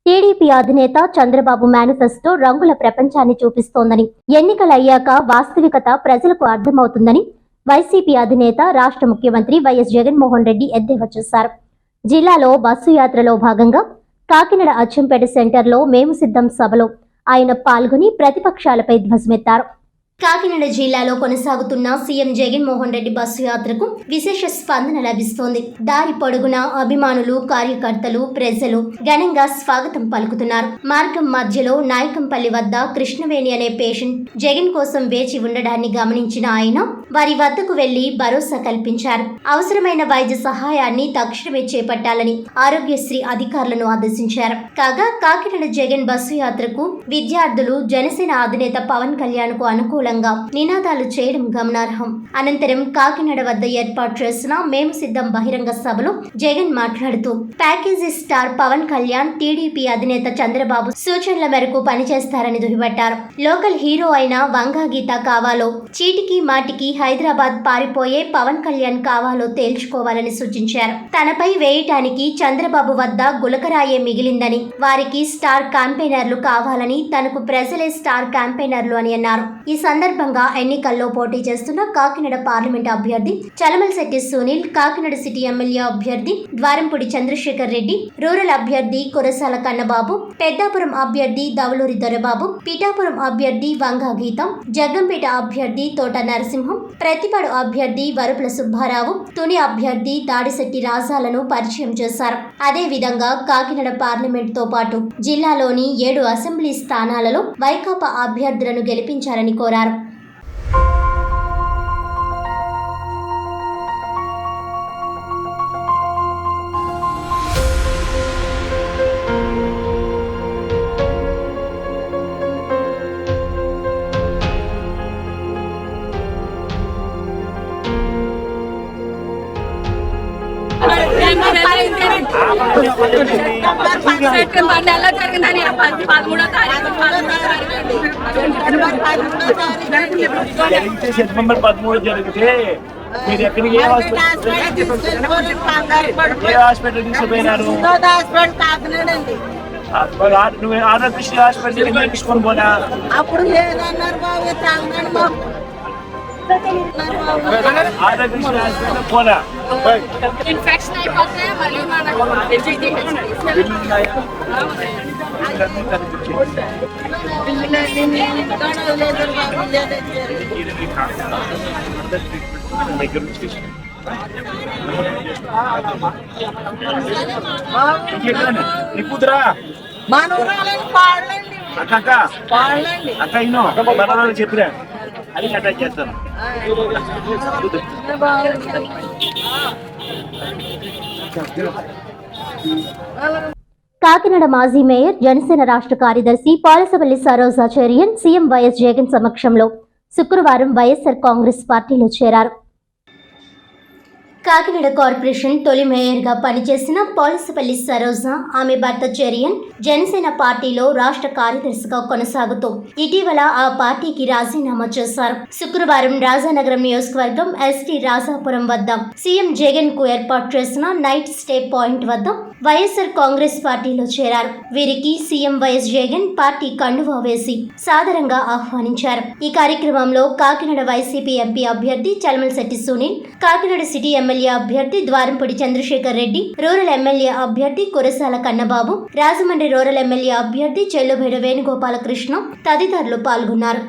TDP అధినేత Chandrababu manifesto రంగుల ప్రపంచాన్ని చూపిస్తోందని, ఎన్నికలయ్యాక వాస్తవికత ప్రజలకు అర్థమవుతుందని వైసీపీ అధినేత రాష్ట్ర ముఖ్యమంత్రి వైఎస్ జగన్మోహన్ రెడ్డి ఎద్దేవా చేశారు. జిల్లాలో బస్సు యాత్రలో భాగంగా కాకినాడ అచ్చంపేట సెంటర్లో మేము సిద్ధం సభలో ఆయన పాల్గొని ప్రతిపక్షాలపై ధ్వజమెత్తారు. కాకినాడ జిల్లాలో కొనసాగుతున్న సీఎం జగన్మోహన్ రెడ్డి బస్సు యాత్రకు విశేష స్పందన లభిస్తోంది. దారి పొడుగునా అభిమానులు, కార్యకర్తలు, ప్రజలు ఘనంగా స్వాగతం పలుకుతున్నారు. మార్గం మధ్యలో నాయకంపల్లి వద్ద కృష్ణవేణి అనే పేషెంట్ జగన్ కోసం వేచి ఉండడాన్ని గమనించిన ఆయన వారి వద్దకు వెళ్లి భరోసా కల్పించారు. అవసరమైన వైద్య సహాయాన్ని తక్షణమే చేపట్టాలని ఆరోగ్యశ్రీ అధికారులను ఆదేశించారు. కాగా కాకినాడ జగన్ బస్సు యాత్రకు విద్యార్థులు జనసేన అధినేత పవన్ కళ్యాణ్ కు అనుకూల నినాదాలు చేయడం గమనార్హం. అనంతరం కాకినాడ వద్ద ఏర్పాటు చేసిన మేము సిద్ధం బహిరంగ సభలో జగన్ మాట్లాడుతూ package star Pawan Kalyan TDP అధినేత చంద్రబాబు సూచనల మేరకు పనిచేస్తారని దుయ్యబట్టారు. లోకల్ హీరో అయిన వంగా గీత కావాలో, చీటికి మాటికి హైదరాబాద్ పారిపోయే పవన్ కళ్యాణ్ కావాలో తేల్చుకోవాలని సూచించారు. తనపై వేయటానికి చంద్రబాబు వద్ద గులకరాయే మిగిలిందని, వారికి స్టార్ క్యాంపెయినర్లు కావాలని, తనకు ప్రజలే స్టార్ క్యాంపెయినర్లు అని అన్నారు. ఈ సందర్భంగా ఎన్నికల్లో పోటీ చేస్తున్న కాకినాడ పార్లమెంట్ అభ్యర్థి చలమలశెట్టి సునీల్, కాకినాడ సిటీ ఎమ్మెల్యే అభ్యర్థి ద్వారంపూడి చంద్రశేఖర్ రెడ్డి, రూరల్ అభ్యర్థి కురసాల కన్నబాబు, పెద్దాపురం అభ్యర్థి దవలూరి దొరబాబు, పీఠాపురం అభ్యర్థి వంగా గీతం, జగ్గంపేట అభ్యర్థి తోట నరసింహం, ప్రతిపాడు అభ్యర్థి వరుపుల సుబ్బారావు, తుని అభ్యర్థి తాడిశెట్టి రాజాలను పరిచయం చేశారు. అదే విధంగా కాకినాడ పార్లమెంట్ తో పాటు జిల్లాలోని 7 అసెంబ్లీ స్థానాలలో వైకాపా అభ్యర్థులను గెలిపించారని కోరారు. సెప్టెంబర్ 13 జరిగితే మీరు ఎక్కడికి ఏ హాస్పిటల్ తీసుకుపోయినారు? నువ్వు ఆరోగ్యశ్రీ హాస్పిటల్ తీసుకొని పోనా? అప్పుడు లేదన్నారు బాబు, ఆరోగ్యశ్రీ హాస్పిటల్ పోనా? ఇన్ఫెక్షన్ అయిపోతే మళ్ళీ కూతురా అక్క అక్క ఇన్నో మన చెప్పినా అది అటాక్ చేస్తాను. కాకినాడ మాజీ మేయర్, జనసేన రాష్ట్ర కార్యదర్శి పాలసపల్లి సరోజాచార్యన్ సీఎం వైఎస్ జగన్ సమక్షంలో శుక్రవారం వైఎస్ఆర్ కాంగ్రెస్ పార్టీలో చేరారు. కాకినాడ కార్పొరేషన్ తొలి మేయర్గా పనిచేసిన పాలసపల్లి సరోజ, ఆమె భర్త చెరియన్ జనసేన పార్టీలో రాష్ట్ర కార్యదర్శిగా కొనసాగుతూ ఇటీవల ఆ పార్టీకి రాజీనామా చేశారు. శుక్రవారం రాజానగరం నియోజకవర్గం ఎస్టీ రాజాపురం వద్ద సీఎం జగన్ కు ఏర్పాటు చేసిన నైట్ స్టే పాయింట్ వద్ద వైఎస్ఆర్ కాంగ్రెస్ పార్టీలో చేరారు. వీరికి సీఎం వైఎస్ జగన్ పార్టీ కండువా వేసి సాదరంగా ఆహ్వానించారు. ఈ కార్యక్రమంలో కాకినాడ వైసీపీ ఎంపీ అభ్యర్థి చలమలశెట్టి సునీల్, కాకినాడ సిటీ ఎమ్మెల్యే అభ్యర్థి ద్వారంపూడి చంద్రశేఖర్ రెడ్డి, రూరల్ ఎమ్మెల్యే అభ్యర్థి కురసాల కన్నబాబు, రాజమండ్రి రూరల్ ఎమ్మెల్యే అభ్యర్థి చెల్లుబేడ వేణుగోపాలకృష్ణ తదితరులు పాల్గొన్నారు.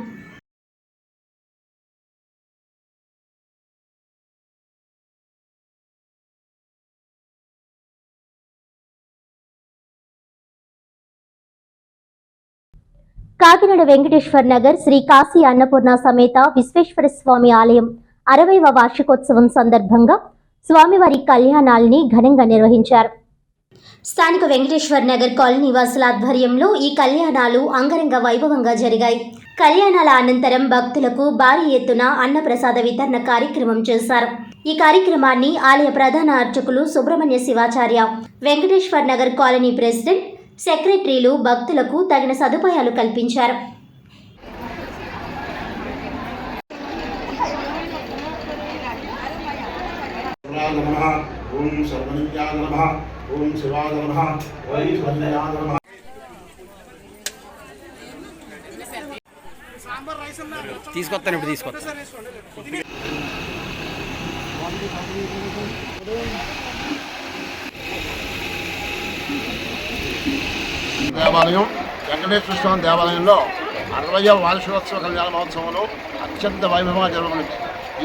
కాకినాడ వెంకటేశ్వర్ నగర్ శ్రీ కాశీ అన్నపూర్ణ సమేత విశ్వేశ్వర స్వామి ఆలయం 60వ వార్షికోత్సవం సందర్భంగా స్వామివారి కళ్యాణాలని ఘనంగా నిర్వహించారు. స్థానిక వెంకటేశ్వర్ నగర్ కాలనీ నివాసుల ఆధ్వర్యంలో ఈ కళ్యాణాలు అంగరంగ వైభవంగా జరిగాయి. కళ్యాణాల అనంతరం భక్తులకు భారీ ఎత్తున అన్నప్రసాద వితరణ కార్యక్రమం చేశారు. ఈ కార్యక్రమాన్ని ఆలయ ప్రధాన అర్చకులు సుబ్రహ్మణ్య శివాచార్య, వెంకటేశ్వర్ నగర్ కాలనీ ప్రెసిడెంట్, సెక్రటరీలు భక్తులకు తగిన సదుపాయాలు కల్పించారు. ఓం సర్వనిత్యాయ నమః, ఓం శివాయ నమః, ఓం శివాయ నమః. తీసుకొస్తాను, ఇప్పుడు తీసుకొస్తాను. దేవాలయం వెంకటేశ్వర స్వామి దేవాలయంలో 60వ వార్షికోత్సవ కళ్యాణ మహోత్సవంలో అత్యంత వైభవంగా జరుగుతుంది.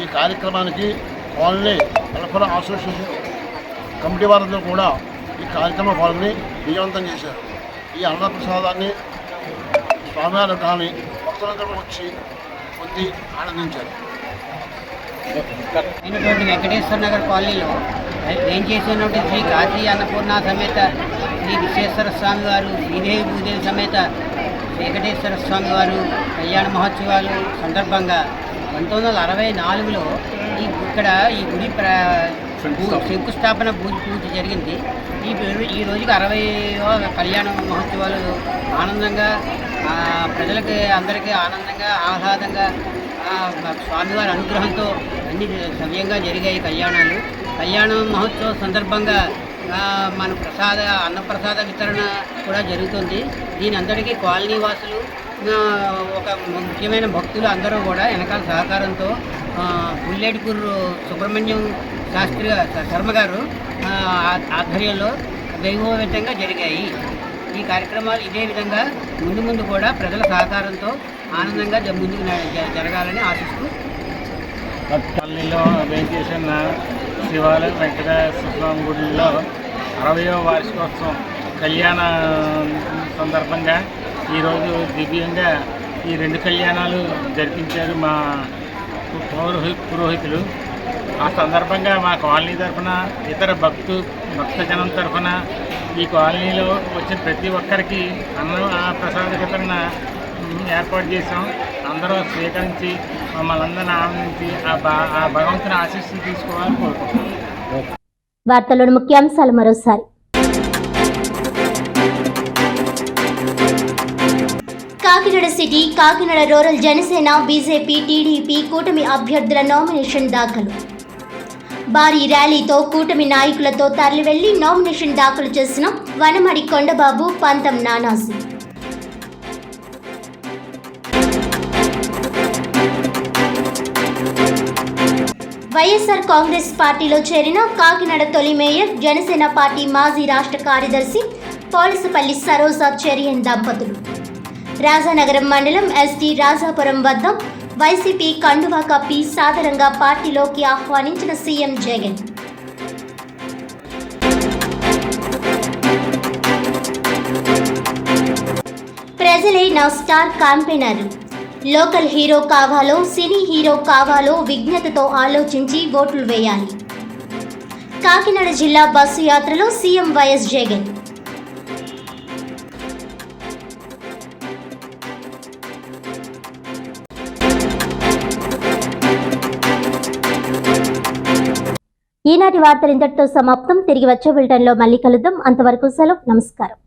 ఈ కార్యక్రమానికి కాలనీ వెల్ఫేర్ అసోసియేషన్ కమిటీ వారందరూ కూడా ఈ కార్యక్రమం పాల్గొని విజయవంతం చేశారు. ఈ అన్నప్రసాదాన్ని స్వామివారి కానీ భక్తులందరూ వచ్చి పొంది ఆనందించారు. అయినటువంటి వెంకటేశ్వర నగర్ కాలనీలో ఏం చేసినటువంటి శ్రీ కాశీ అన్నపూర్ణ సమేత శ్రీ విశ్వేశ్వర స్వామి వారు, శ్రీదేవి భూదేవి సమేత వెంకటేశ్వర స్వామి వారు కళ్యాణ మహోత్సవాలు సందర్భంగా 1964లో ఇక్కడ ఈ గుడి శంకుస్థాపన పూజ జరిగింది. ఈ రోజుకి 60వ కళ్యాణ మహోత్సవాలు ఆనందంగా ప్రజలకి అందరికీ ఆనందంగా ఆహ్లాదంగా స్వామివారి అనుగ్రహంతో అన్ని సవ్యంగా జరిగాయి కళ్యాణాలు. కళ్యాణ మహోత్సవ సందర్భంగా మన అన్నప్రసాద వితరణ కూడా జరుగుతుంది. దీని అందరికీ కాలనీ వాసులు, ఒక ముఖ్యమైన భక్తులు అందరూ కూడా వెనకాల సహకారంతో పుల్లేటికూరు సుబ్రహ్మణ్యం శాస్త్రి శర్మ గారు ఆధ్వర్యంలో వైభవోపేతంగా జరిగాయి. ఈ కార్యక్రమాలు ఇదే విధంగా ముందు కూడా ప్రజల సహకారంతో ఆనందంగా ముందుకు జరగాలని ఆశిస్తూ కాలనీలో వేంచేసిన శివాలయం వెంకటేశ్వర స్వామి గుడిలో 60వ వార్షికోత్సవం కళ్యాణ సందర్భంగా ఈరోజు దివ్యంగా ఈ 2 కళ్యాణాలు జరిపించారు మా పురోహితులు. ఆ సందర్భంగా మా కాలనీ తరఫున, ఇతర భక్తజనం తరఫున ఈ కాలనీలో వచ్చిన ప్రతి ఒక్కరికి ప్రసాద వితరణ ఏర్పాటు చేసాం. అందరూ స్వీకరించి మమ్మల్ని అందరినీ ఆనందించి ఆ భగవంతుని ఆశీస్సులు తీసుకోవాలని కోరుకుంటున్నాం. వార్తల్లోని ముఖ్యాంశాలు మరోసారి. Kakinada city, Kakinada rural Janasena, BJP, TDP కూటమి అభ్యర్థుల నామినేషన్ దాఖలు. భారీ ర్యాలీతో కూటమి నాయకులతో తరలివెళ్లి నామినేషన్ దాఖలు చేసిన వనమడి కొండబాబు, పంతం నానాజీ. వైఎస్ఆర్ కాంగ్రెస్ పార్టీలో చేరిన కాకినాడ తొలి మేయర్, జనసేన పార్టీ మాజీ రాష్ట్ర కార్యదర్శి పోలీసుపల్లి సరోజ చెరియన్ దంపతులు. రాజానగరం మండలం ఎస్టీ రాజాపురం వద్ద వైసీపీ కండువా కప్పి సాదరంగా పార్టీలోకి ఆహ్వానించిన సీఎం జగన్. ప్రజలే నా స్టార్ క్యాంపెయినర్. లోకల్ హీరో కావాలో, సినీ హీరో కావాలో విజ్ఞతతో ఆలోచించి ఓట్లు వేయాలి. కాకినాడ జిల్లా బస్సు యాత్రలో సీఎం వైఎస్ జగన్. ఈనాటి వార్తలు ఇంతటితో సమాప్తం. తిరిగి వచ్చే బులెటిన్లో మళ్ళీ కలుద్దాం. అంతవరకు సెలవు. నమస్కారం.